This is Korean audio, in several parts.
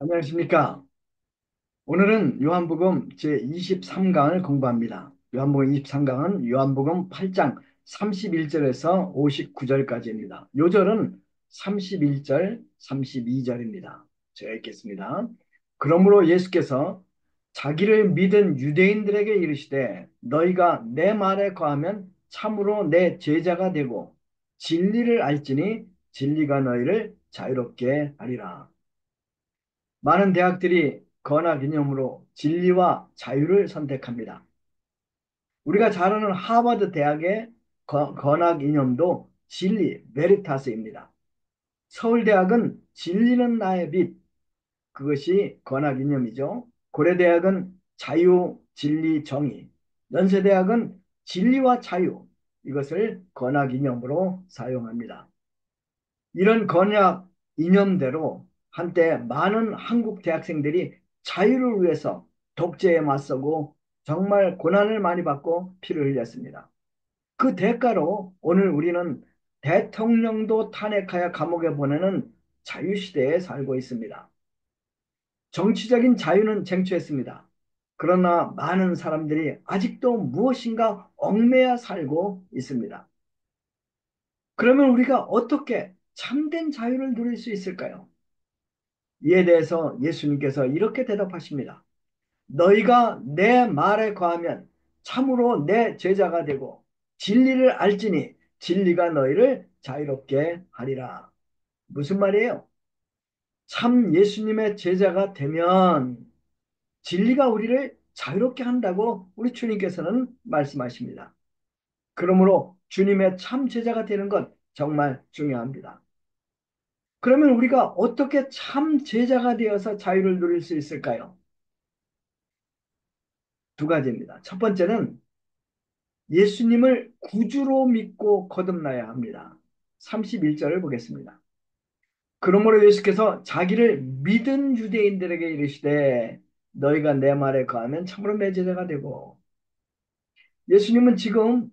안녕하십니까. 오늘은 요한복음 제23강을 공부합니다. 요한복음 23강은 요한복음 8장 31절에서 59절까지입니다. 요절은 31절, 32절입니다. 제가 읽겠습니다. 그러므로 예수께서 자기를 믿은 유대인들에게 이르시되 너희가 내 말에 거하면 참으로 내 제자가 되고 진리를 알지니 진리가 너희를 자유롭게 하리라. 많은 대학들이 건학 이념으로 진리와 자유를 선택합니다. 우리가 잘 아는 하버드 대학의 건학 이념도 진리, 베리타스입니다. 서울대학은 진리는 나의 빛, 그것이 건학 이념이죠. 고려대학은 자유, 진리, 정의, 연세대학은 진리와 자유, 이것을 건학 이념으로 사용합니다. 이런 건약 이념대로 한때 많은 한국 대학생들이 자유를 위해서 독재에 맞서고 정말 고난을 많이 받고 피를 흘렸습니다. 그 대가로 오늘 우리는 대통령도 탄핵하여 감옥에 보내는 자유시대에 살고 있습니다. 정치적인 자유는 쟁취했습니다. 그러나 많은 사람들이 아직도 무엇인가 얽매여 살고 있습니다. 그러면 우리가 어떻게 참된 자유를 누릴 수 있을까요? 이에 대해서 예수님께서 이렇게 대답하십니다. 너희가 내 말에 거하면 참으로 내 제자가 되고 진리를 알지니 진리가 너희를 자유롭게 하리라. 무슨 말이에요? 참 예수님의 제자가 되면 진리가 우리를 자유롭게 한다고 우리 주님께서는 말씀하십니다. 그러므로 주님의 참 제자가 되는 것 정말 중요합니다. 그러면 우리가 어떻게 참 제자가 되어서 자유를 누릴 수 있을까요? 두 가지입니다. 첫 번째는 예수님을 구주로 믿고 거듭나야 합니다. 31절을 보겠습니다. 그러므로 예수께서 자기를 믿은 유대인들에게 이르시되 너희가 내 말에 거하면 참으로 내 제자가 되고, 예수님은 지금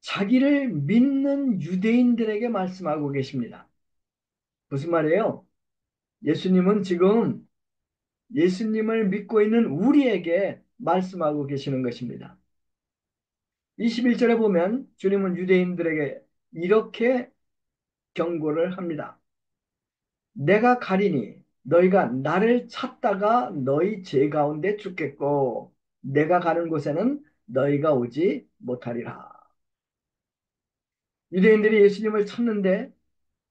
자기를 믿는 유대인들에게 말씀하고 계십니다. 무슨 말이에요? 예수님은 지금 예수님을 믿고 있는 우리에게 말씀하고 계시는 것입니다. 21절에 보면 주님은 유대인들에게 이렇게 경고를 합니다. 내가 가리니 너희가 나를 찾다가 너희 죄 가운데 죽겠고 내가 가는 곳에는 너희가 오지 못하리라. 유대인들이 예수님을 찾는데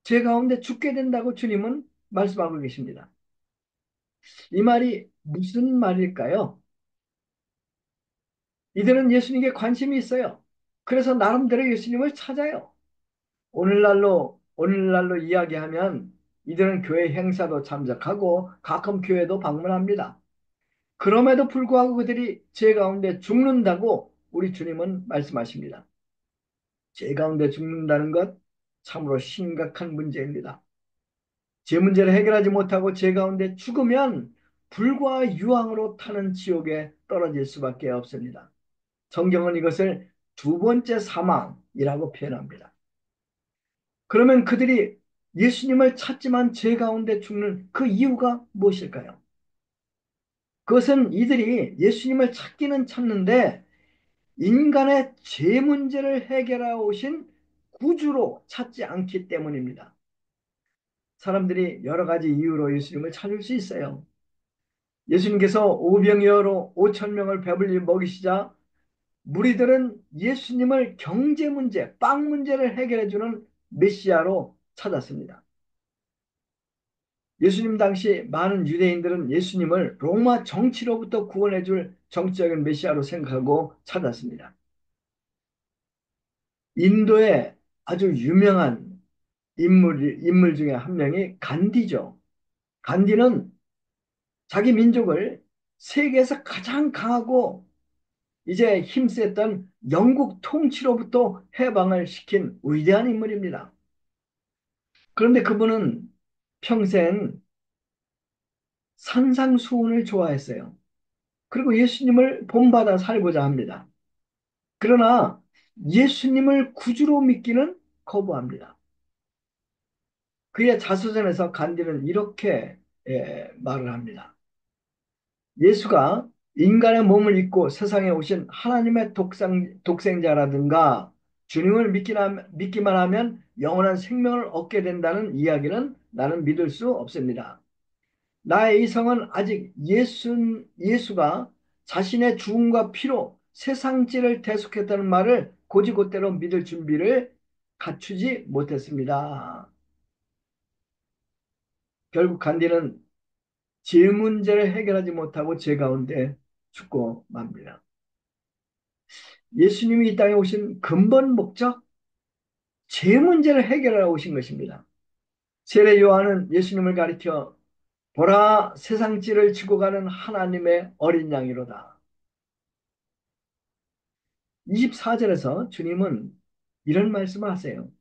죄 가운데 죽게 된다고 주님은 말씀하고 계십니다. 이 말이 무슨 말일까요? 이들은 예수님께 관심이 있어요. 그래서 나름대로 예수님을 찾아요. 오늘날로 이야기하면 이들은 교회 행사도 참석하고 가끔 교회도 방문합니다. 그럼에도 불구하고 그들이 죄 가운데 죽는다고 우리 주님은 말씀하십니다. 죄 가운데 죽는다는 것 참으로 심각한 문제입니다. 죄 문제를 해결하지 못하고 죄 가운데 죽으면 불과 유황으로 타는 지옥에 떨어질 수밖에 없습니다. 성경은 이것을 두 번째 사망이라고 표현합니다. 그러면 그들이 예수님을 찾지만 죄 가운데 죽는 그 이유가 무엇일까요? 그것은 이들이 예수님을 찾기는 찾는데 인간의 죄 문제를 해결하러 오신 구주로 찾지 않기 때문입니다. 사람들이 여러 가지 이유로 예수님을 찾을 수 있어요. 예수님께서 오병이어로 5천 명을 배불리 먹이시자 무리들은 예수님을 경제 문제, 빵 문제를 해결해 주는 메시아로 찾았습니다. 예수님 당시 많은 유대인들은 예수님을 로마 정치로부터 구원해 줄 정치적인 메시아로 생각하고 찾았습니다. 인도의 아주 유명한 인물 중에 한 명이 간디죠. 간디는 자기 민족을 세계에서 가장 강하고 이제 힘셌던 영국 통치로부터 해방을 시킨 위대한 인물입니다. 그런데 그분은 평생 산상수훈을 좋아했어요. 그리고 예수님을 본받아 살고자 합니다. 그러나 예수님을 구주로 믿기는 거부합니다. 그의 자서전에서 간디는 이렇게 말을 합니다. 예수가 인간의 몸을 입고 세상에 오신 하나님의 독생자라든가 주님을 믿기만 하면 영원한 생명을 얻게 된다는 이야기는 나는 믿을 수 없습니다. 나의 이성은 아직 예수가 자신의 죽음과 피로 세상지를 대속했다는 말을 곧이곧대로 믿을 준비를 갖추지 못했습니다. 결국 간디는 질 문제를 해결하지 못하고 죄 가운데 죽고 맙니다. 예수님이 이 땅에 오신 근본 목적, 죄 문제를 해결하러 오신 것입니다. 세례 요한은 예수님을 가리켜 보라 세상지를 지고 가는 하나님의 어린 양이로다. 24절에서 주님은 이런 말씀을 하세요.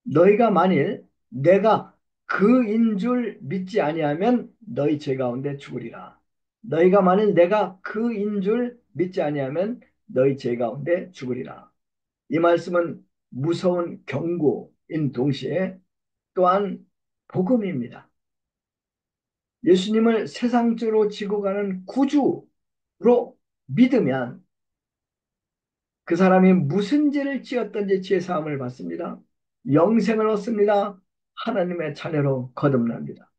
너희가 만일 내가 그인 줄 믿지 아니하면 너희 죄 가운데 죽으리라. 너희가 만일 내가 그인 줄 믿지 아니하면 너희 죄 가운데 죽으리라. 이 말씀은 무서운 경고인 동시에 또한 복음입니다. 예수님을 세상적으로 지고 가는 구주로 믿으면 그 사람이 무슨 죄를 지었든지 죄 사함을 받습니다. 영생을 얻습니다. 하나님의 자녀로 거듭납니다.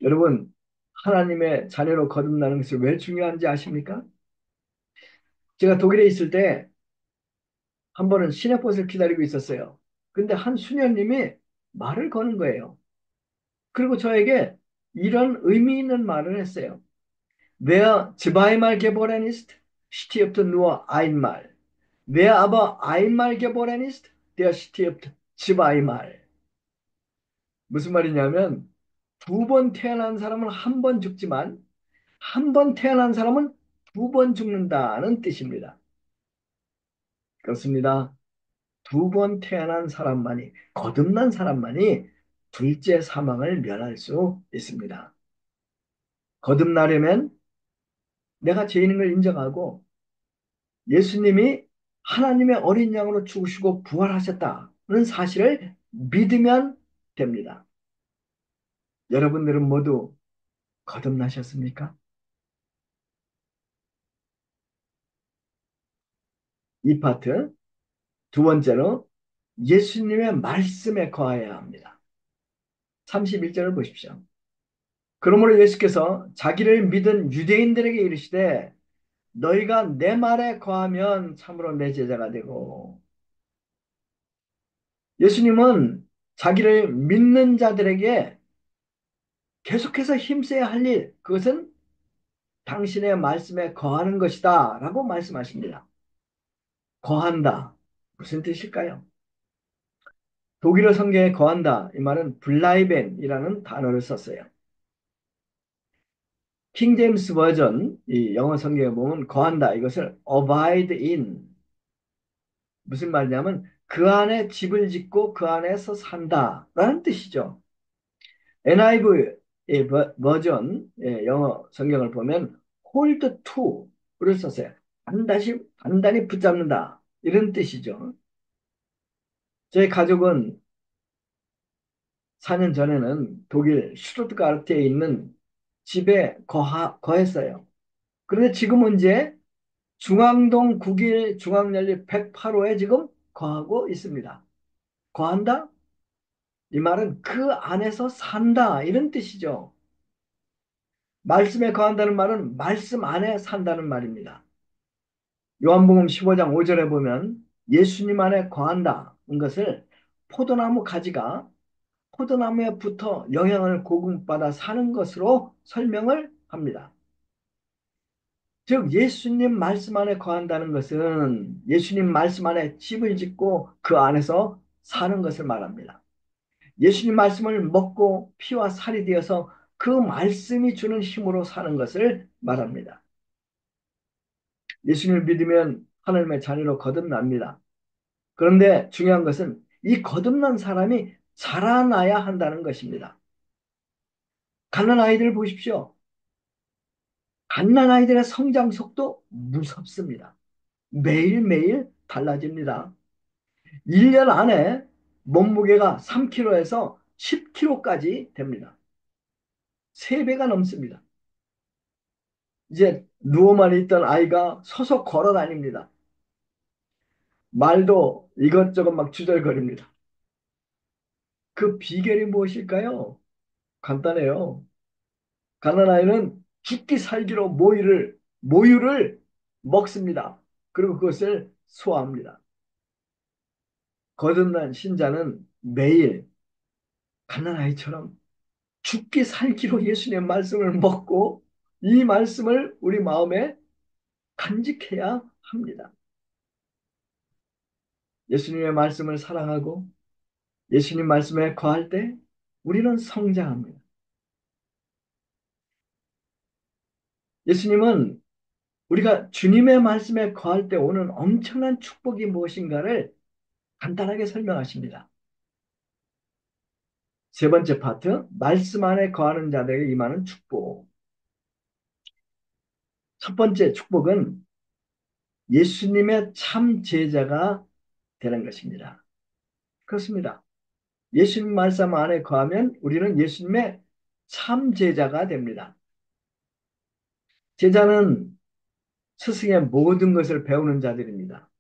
여러분, 하나님의 자녀로 거듭나는 것이 왜 중요한지 아십니까? 제가 독일에 있을 때 한 번은 시내버스를 기다리고 있었어요. 근데 한 수녀님이 말을 거는 거예요. 그리고 저에게 이런 의미 있는 말을 했어요. Wer zweimal geboren ist, stirbt nur einmal. Wer aber einmal geboren ist, der stirbt zweimal. 무슨 말이냐면 두 번 태어난 사람은 한 번 죽지만 한 번 태어난 사람은 두 번 죽는다는 뜻입니다. 그렇습니다. 두 번 태어난 사람만이, 거듭난 사람만이 둘째 사망을 면할 수 있습니다. 거듭나려면 내가 죄인인 걸 인정하고 예수님이 하나님의 어린 양으로 죽으시고 부활하셨다는 사실을 믿으면 됩니다. 여러분들은 모두 거듭나셨습니까? 이 파트 두 번째로 예수님의 말씀에 거해야 합니다. 31절을 보십시오. 그러므로 예수께서 자기를 믿은 유대인들에게 이르시되 너희가 내 말에 거하면 참으로 내 제자가 되고 예수님은 자기를 믿는 자들에게 계속해서 힘써야 할 일, 그것은 당신의 말씀에 거하는 것이다 라고 말씀하십니다. 거한다. 무슨 뜻일까요? 독일어 성경에 거한다. 이 말은 블라이벤이라는 단어를 썼어요. 킹 제임스 버전, 이 영어 성경에 보면 거한다. 이것을 abide in. 무슨 말이냐면 그 안에 집을 짓고 그 안에서 산다라는 뜻이죠. NIV 버전 영어 성경을 보면 hold to를 썼어요. 단단히 붙잡는다. 이런 뜻이죠. 저희 가족은 4년 전에는 독일 슈투트가르트에 있는 집에 거했어요. 그런데 지금은 이제 중앙동 9길 중앙연립 108호에 지금 거하고 있습니다. 거한다? 이 말은 그 안에서 산다 이런 뜻이죠. 말씀에 거한다는 말은 말씀 안에 산다는 말입니다. 요한복음 15장 5절에 보면 예수님 안에 거한다는 것을 포도나무 가지가 포도나무에 붙어 영양을 공급받아 사는 것으로 설명을 합니다. 즉 예수님 말씀 안에 거한다는 것은 예수님 말씀 안에 집을 짓고 그 안에서 사는 것을 말합니다. 예수님 말씀을 먹고 피와 살이 되어서 그 말씀이 주는 힘으로 사는 것을 말합니다. 예수님을 믿으면 하나님의 자녀로 거듭납니다. 그런데 중요한 것은 이 거듭난 사람이 자라나야 한다는 것입니다. 갓난아이들 보십시오. 갓난아이들의 성장 속도 무섭습니다. 매일매일 달라집니다. 1년 안에 몸무게가 3kg에서 10kg까지 됩니다. 3배가 넘습니다. 이제 누워만 있던 아이가 서서 걸어 다닙니다. 말도 이것저것 막 주절거립니다. 그 비결이 무엇일까요? 간단해요. 가난아이는 죽기 살기로 모유를 먹습니다. 그리고 그것을 소화합니다. 거듭난 신자는 매일 가난아이처럼 죽기 살기로 예수님의 말씀을 먹고 이 말씀을 우리 마음에 간직해야 합니다. 예수님의 말씀을 사랑하고 예수님 말씀에 거할 때 우리는 성장합니다. 예수님은 우리가 주님의 말씀에 거할 때 오는 엄청난 축복이 무엇인가를 간단하게 설명하십니다. 세 번째 파트, 말씀 안에 거하는 자들에게 임하는 축복. 첫 번째 축복은 예수님의 참 제자가 되는 것입니다. 그렇습니다. 예수님 말씀 안에 거하면 우리는 예수님의 참 제자가 됩니다. 제자는 스승의 모든 것을 배우는 자들입니다.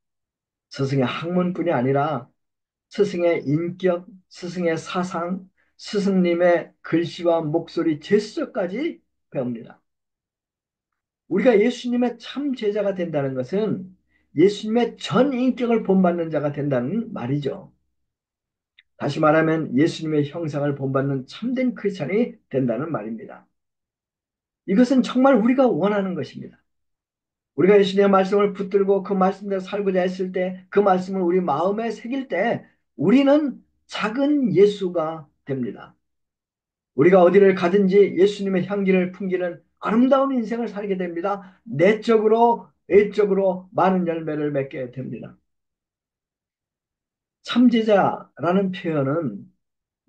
스승의 학문뿐이 아니라 스승의 인격, 스승의 사상, 스승님의 글씨와 목소리, 제스처까지 배웁니다. 우리가 예수님의 참 제자가 된다는 것은 예수님의 전 인격을 본받는 자가 된다는 말이죠. 다시 말하면 예수님의 형상을 본받는 참된 크리스찬이 된다는 말입니다. 이것은 정말 우리가 원하는 것입니다. 우리가 예수님의 말씀을 붙들고 그 말씀대로 살고자 했을 때 그 말씀을 우리 마음에 새길 때 우리는 작은 예수가 됩니다. 우리가 어디를 가든지 예수님의 향기를 풍기는 아름다운 인생을 살게 됩니다. 내적으로, 외적으로 많은 열매를 맺게 됩니다. 참제자라는 표현은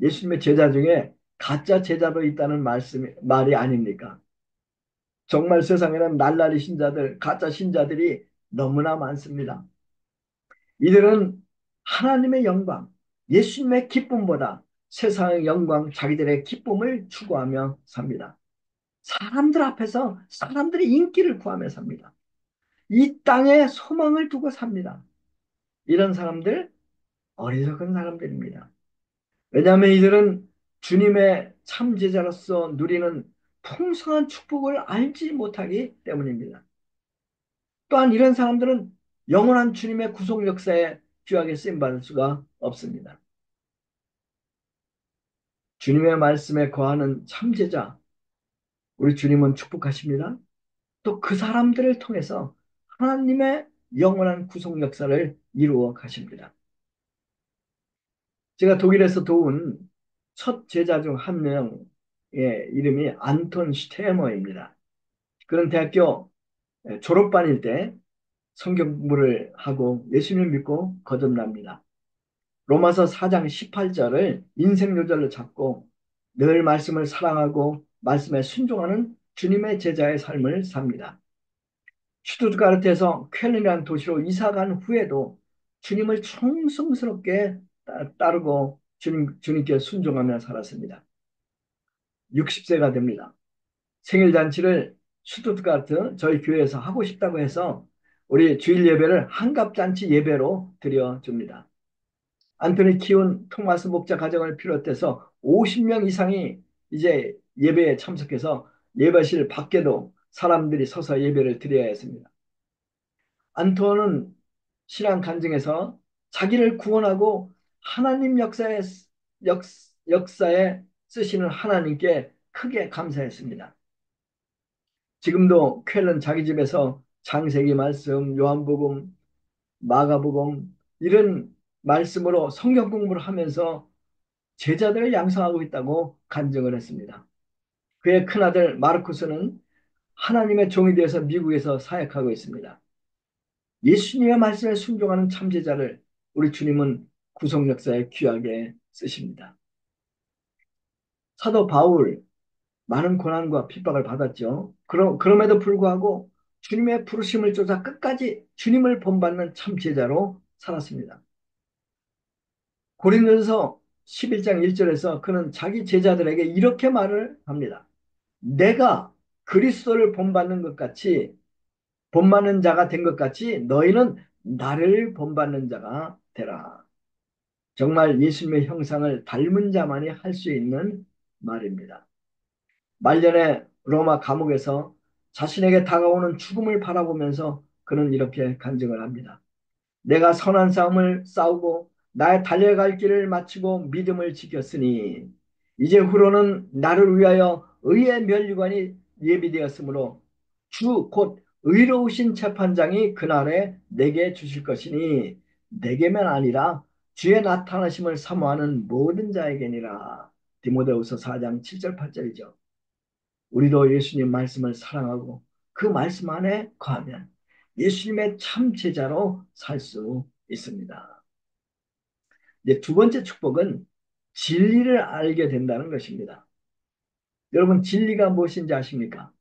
예수님의 제자 중에 가짜 제자도 있다는 말이 아닙니까? 정말 세상에는 날라리 신자들, 가짜 신자들이 너무나 많습니다. 이들은 하나님의 영광, 예수님의 기쁨보다 세상의 영광, 자기들의 기쁨을 추구하며 삽니다. 사람들 앞에서 사람들의 인기를 구하며 삽니다. 이 땅에 소망을 두고 삽니다. 이런 사람들, 어리석은 사람들입니다. 왜냐하면 이들은 주님의 참제자로서 누리는 풍성한 축복을 알지 못하기 때문입니다. 또한 이런 사람들은 영원한 주님의 구속 역사에 귀하게 쓰임받을 수가 없습니다. 주님의 말씀에 거하는 참제자, 우리 주님은 축복하십니다. 또 그 사람들을 통해서 하나님의 영원한 구속 역사를 이루어 가십니다. 제가 독일에서 도운 첫 제자 중 한 명의 이름이 안톤 슈테머입니다. 그런 대학교 졸업반일 때 성경 공부를 하고 예수님을 믿고 거듭납니다. 로마서 4장 18절을 인생 요절로 잡고 늘 말씀을 사랑하고 말씀에 순종하는 주님의 제자의 삶을 삽니다. 슈투트가르트에서 쾰른이라는 도시로 이사간 후에도 주님을 충성스럽게 따르고 주님께 순종하며 살았습니다. 60세가 됩니다. 생일잔치를 슈투트가르트 저희 교회에서 하고 싶다고 해서 우리 주일 예배를 한갑잔치 예배로 드려줍니다. 안토니 키운 토마스 목자 가정을 비롯해서 50명 이상이 이제 예배에 참석해서 예배실 밖에도 사람들이 서서 예배를 드려야 했습니다. 안토는 신앙 간증에서 자기를 구원하고 하나님 역, 역사에 쓰시는 하나님께 크게 감사했습니다. 지금도 쾰른 자기 집에서 창세기 말씀, 요한복음, 마가복음 이런 말씀으로 성경 공부를 하면서 제자들을 양성하고 있다고 간증을 했습니다. 그의 큰아들 마르쿠스는 하나님의 종이 되어서 미국에서 사역하고 있습니다. 예수님의 말씀에 순종하는 참제자를 우리 주님은 구속 역사에 귀하게 쓰십니다. 사도 바울 많은 고난과 핍박을 받았죠. 그럼에도 불구하고 주님의 부르심을 쫓아 끝까지 주님을 본받는 참제자로 살았습니다. 고린도전서 11장 1절에서 그는 자기 제자들에게 이렇게 말을 합니다. 내가 그리스도를 본받는 것 같이 본받는 자가 된 것 같이 너희는 나를 본받는 자가 되라. 정말 예수님의 형상을 닮은 자만이 할 수 있는 말입니다. 말년에 로마 감옥에서 자신에게 다가오는 죽음을 바라보면서 그는 이렇게 간증을 합니다. 내가 선한 싸움을 싸우고 나의 달려갈 길을 마치고 믿음을 지켰으니 이제 후로는 나를 위하여 의의 면류관이 예비되었으므로 주 곧 의로우신 재판장이 그날에 내게 주실 것이니 내게만 아니라 주의 나타나심을 사모하는 모든 자에게니라. 디모데후서 4장 7절 8절이죠. 우리도 예수님 말씀을 사랑하고 그 말씀 안에 거하면 예수님의 참 제자로 살 수 있습니다. 이제 두 번째 축복은 진리를 알게 된다는 것입니다. 여러분, 진리가 무엇인지 아십니까?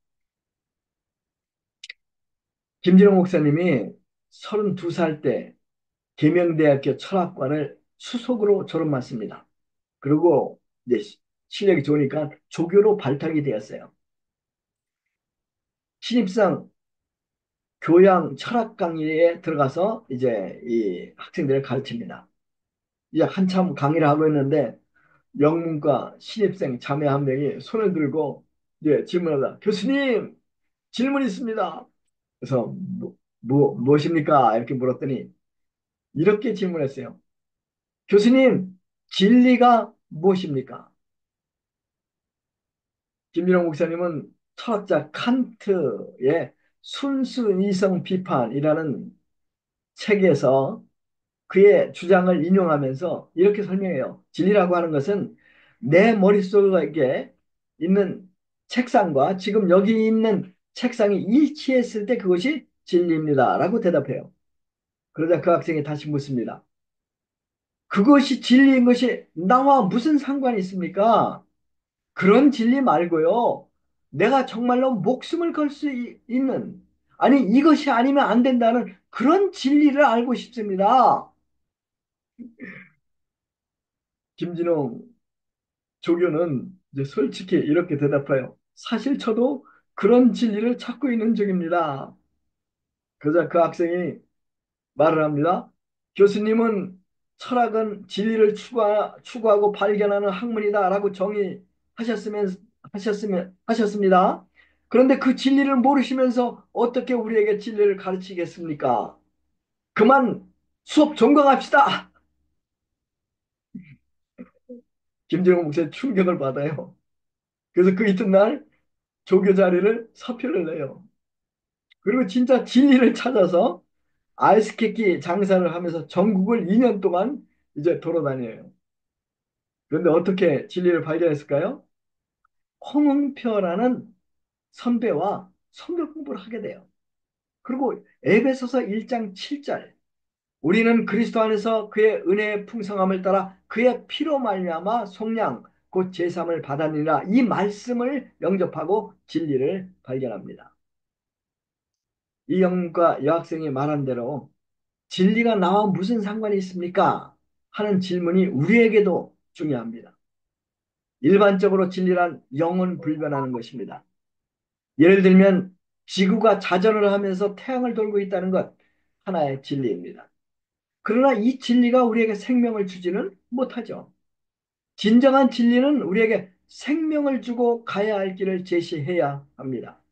김진호 목사님이 32살 때 계명대학교 철학과를 수석으로 졸업 맞습니다. 그리고 이제 실력이 좋으니까 조교로 발탁이 되었어요. 신입생 교양 철학 강의에 들어가서 이제 이 학생들을 가르칩니다. 이제 한참 강의를 하고 있는데 영문과 신입생 자매 한 명이 손을 들고 이제 질문하다. 교수님, 질문 있습니다. 그래서 무엇입니까? 이렇게 물었더니 이렇게 질문했어요. 교수님, 진리가 무엇입니까? 김민호 목사님은 철학자 칸트의 순수 이성 비판이라는 책에서 그의 주장을 인용하면서 이렇게 설명해요. 진리라고 하는 것은 내 머릿속에 있는 책상과 지금 여기 있는 책상이 일치했을 때 그것이 진리입니다. 라고 대답해요. 그러자 그 학생이 다시 묻습니다. 그것이 진리인 것이 나와 무슨 상관이 있습니까? 그런 진리 말고요. 내가 정말로 목숨을 걸 수 있는, 아니, 이것이 아니면 안 된다는 그런 진리를 알고 싶습니다. 김진홍 조교는 이제 솔직히 이렇게 대답해요. 사실 저도 그런 진리를 찾고 있는 중입니다. 그러자 그 학생이 말을 합니다. 교수님은 철학은 진리를 추구하고 발견하는 학문이다라고 하셨습니다. 그런데 그 진리를 모르시면서 어떻게 우리에게 진리를 가르치겠습니까? 그만 수업 종강합시다. 김정은 목사님 충격을 받아요. 그래서 그 이튿날 조교 자리를 사표를 내요. 그리고 진짜 진리를 찾아서 아이스케키 장사를 하면서 전국을 2년 동안 이제 돌아다녀요. 그런데 어떻게 진리를 발견했을까요? 홍응표라는 선배와 성경 공부를 하게 돼요. 그리고 에베소서 1장 7절 우리는 그리스도 안에서 그의 은혜의 풍성함을 따라 그의 피로 말미암아 속량 곧 제삼을 받았느니라 이 말씀을 영접하고 진리를 발견합니다. 이 영과 여학생이 말한 대로 진리가 나와 무슨 상관이 있습니까? 하는 질문이 우리에게도 중요합니다. 일반적으로 진리란 영은 불변하는 것입니다. 예를 들면 지구가 자전을 하면서 태양을 돌고 있다는 것 하나의 진리입니다. 그러나 이 진리가 우리에게 생명을 주지는 못하죠. 진정한 진리는 우리에게 생명을 주고 가야 할 길을 제시해야 합니다.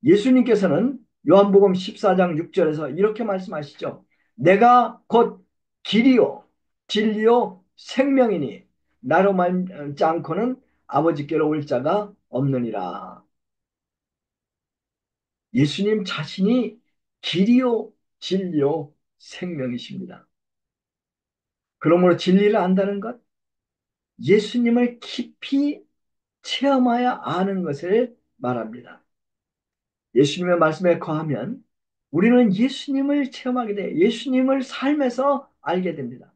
예수님께서는 요한복음 14장 6절에서 이렇게 말씀하시죠. 내가 곧 길이요 진리요 생명이니 나로 말지 않고는 아버지께로 올 자가 없느니라. 예수님 자신이 길이요 진리요 생명이십니다. 그러므로 진리를 안다는 것, 예수님을 깊이 체험하여 아는 것을 말합니다. 예수님의 말씀에 거하면 우리는 예수님을 체험하게 돼 예수님을 삶에서 알게 됩니다.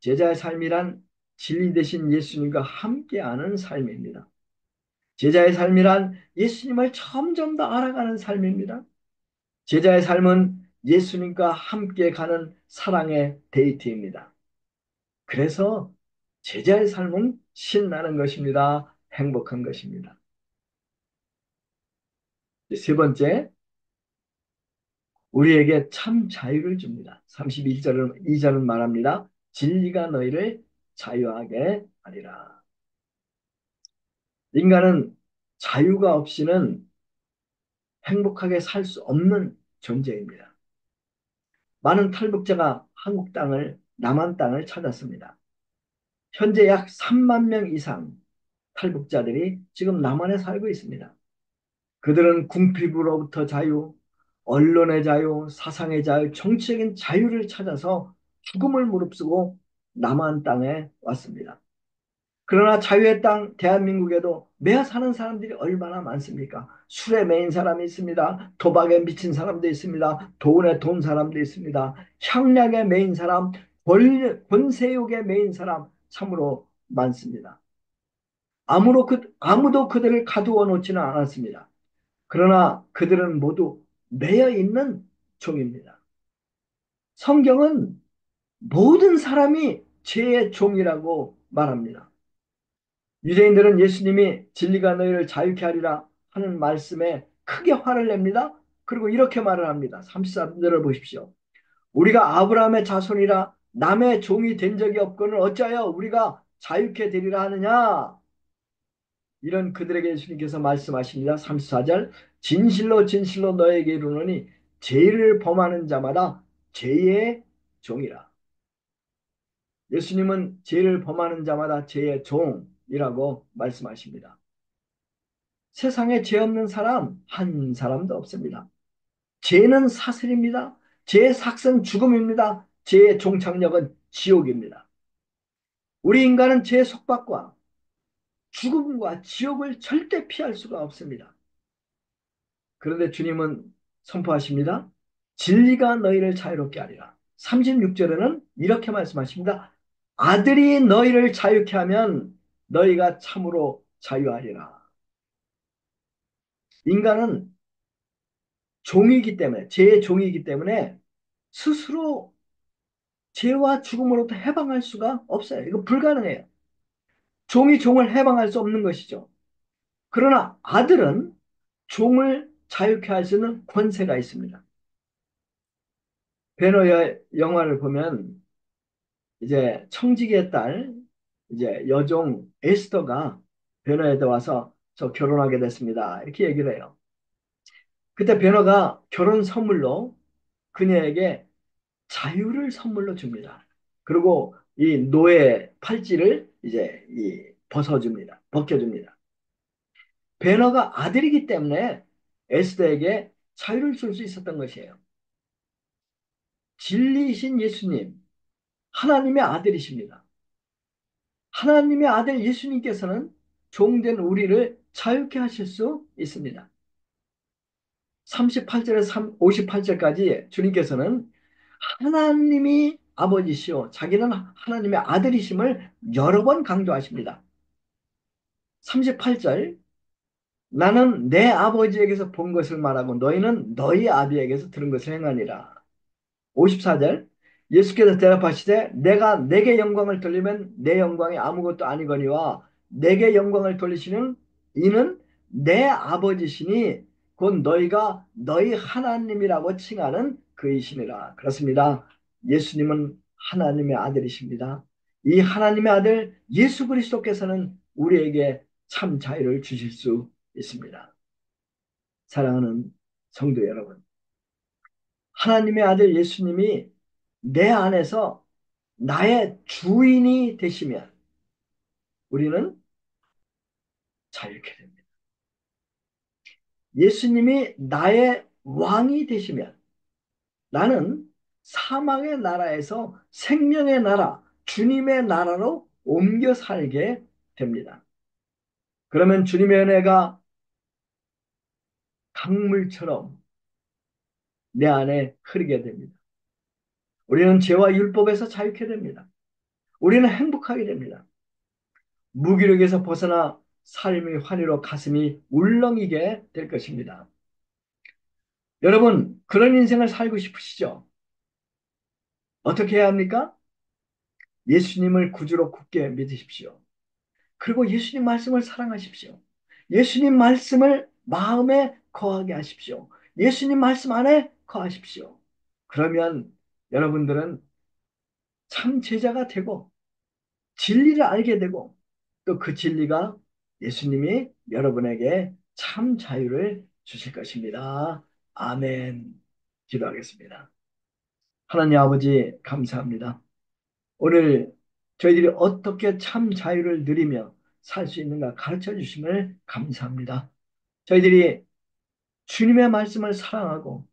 제자의 삶이란 진리 되신 예수님과 함께하는 삶입니다. 제자의 삶이란 예수님을 점점 더 알아가는 삶입니다. 제자의 삶은 예수님과 함께 가는 사랑의 데이트입니다. 그래서 제자의 삶은 신나는 것입니다. 행복한 것입니다. 세 번째, 우리에게 참 자유를 줍니다. 32절은 말합니다. 진리가 너희를 자유하게 하리라. 인간은 자유가 없이는 행복하게 살 수 없는 존재입니다. 많은 탈북자가 한국 땅을, 남한 땅을 찾았습니다. 현재 약 3만 명 이상 탈북자들이 지금 남한에 살고 있습니다. 그들은 궁핍으로부터 자유, 언론의 자유, 사상의 자유, 정치적인 자유를 찾아서 죽음을 무릅쓰고 남한 땅에 왔습니다. 그러나 자유의 땅 대한민국에도 매어 사는 사람들이 얼마나 많습니까? 술에 매인 사람이 있습니다. 도박에 미친 사람도 있습니다. 돈에 돈 사람도 있습니다. 향락에 매인 사람, 권세욕에 매인 사람 참으로 많습니다. 아무도 그들을 가두어 놓지는 않았습니다. 그러나 그들은 모두 매여 있는 종입니다. 성경은 모든 사람이 죄의 종이라고 말합니다. 유대인들은 예수님이 진리가 너희를 자유케 하리라 하는 말씀에 크게 화를 냅니다. 그리고 이렇게 말을 합니다. 33절을 보십시오. 우리가 아브라함의 자손이라 남의 종이 된 적이 없거늘 어찌하여 우리가 자유케 되리라 하느냐. 이런 그들에게 예수님께서 말씀하십니다. 34절 진실로 진실로 너에게 이르노니 죄를 범하는 자마다 죄의 종이라. 예수님은 죄를 범하는 자마다 죄의 종이라고 말씀하십니다. 세상에 죄 없는 사람 한 사람도 없습니다. 죄는 사슬입니다. 죄의 삭은 죽음입니다. 죄의 종착역은 지옥입니다. 우리 인간은 죄의 속박과 죽음과 지옥을 절대 피할 수가 없습니다. 그런데 주님은 선포하십니다. 진리가 너희를 자유롭게 하리라. 36절에는 이렇게 말씀하십니다. 아들이 너희를 자유케 하면 너희가 참으로 자유하리라. 인간은 종이기 때문에, 죄의 종이기 때문에 스스로 죄와 죽음으로부터 해방할 수가 없어요. 이거 불가능해요. 종이 종을 해방할 수 없는 것이죠. 그러나 아들은 종을 자유케 할 수 있는 권세가 있습니다. 베너의 영화를 보면 이제 청지기의 딸, 이제 여종 에스더가 베너에게 와서 저 결혼하게 됐습니다. 이렇게 얘기를 해요. 그때 베너가 결혼 선물로 그녀에게 자유를 선물로 줍니다. 그리고 이 노예 팔찌를 이제 벗겨줍니다. 베너가 아들이기 때문에 에스더에게 자유를 줄 수 있었던 것이에요. 진리이신 예수님, 하나님의 아들이십니다. 하나님의 아들 예수님께서는 종된 우리를 자유케 하실 수 있습니다. 38절에서 58절까지 주님께서는 하나님이 아버지시오, 자기는 하나님의 아들이심을 여러 번 강조하십니다. 38절, 나는 내 아버지에게서 본 것을 말하고 너희는 너희 아비에게서 들은 것을 행하니라. 54절, 예수께서 대답하시되 내가 내게 영광을 돌리면 내 영광이 아무것도 아니거니와 내게 영광을 돌리시는 이는 내 아버지시니 곧 너희가 너희 하나님이라고 칭하는 그이시니라. 그렇습니다. 예수님은 하나님의 아들이십니다. 이 하나님의 아들 예수 그리스도께서는 우리에게 참 자유를 주실 수 있습니다. 사랑하는 성도 여러분, 하나님의 아들 예수님이 내 안에서 나의 주인이 되시면 우리는 자유케 됩니다. 예수님이 나의 왕이 되시면 나는 사망의 나라에서 생명의 나라, 주님의 나라로 옮겨 살게 됩니다. 그러면 주님의 은혜가 강물처럼 내 안에 흐르게 됩니다. 우리는 죄와 율법에서 자유케 됩니다. 우리는 행복하게 됩니다. 무기력에서 벗어나 삶의 환희로 가슴이 울렁이게 될 것입니다. 여러분, 그런 인생을 살고 싶으시죠? 어떻게 해야 합니까? 예수님을 구주로 굳게 믿으십시오. 그리고 예수님 말씀을 사랑하십시오. 예수님 말씀을 마음에 거하게 하십시오. 예수님 말씀 안에 거하십시오. 그러면 여러분들은 참 제자가 되고 진리를 알게 되고 또 그 진리가 예수님이 여러분에게 참 자유를 주실 것입니다. 아멘. 기도하겠습니다. 하나님 아버지 감사합니다. 오늘 저희들이 어떻게 참 자유를 누리며 살 수 있는가 가르쳐 주심을 감사합니다. 저희들이 주님의 말씀을 사랑하고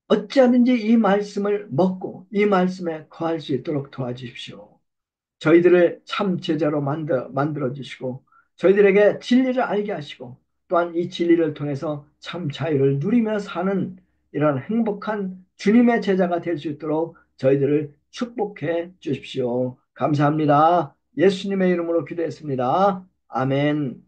어찌하든지 이 말씀을 먹고 이 말씀에 거할 수 있도록 도와주십시오. 저희들을 참 제자로 만들어 주시고 저희들에게 진리를 알게 하시고 또한 이 진리를 통해서 참 자유를 누리며 사는 이런 행복한 주님의 제자가 될 수 있도록 저희들을 축복해 주십시오. 감사합니다. 예수님의 이름으로 기도했습니다. 아멘.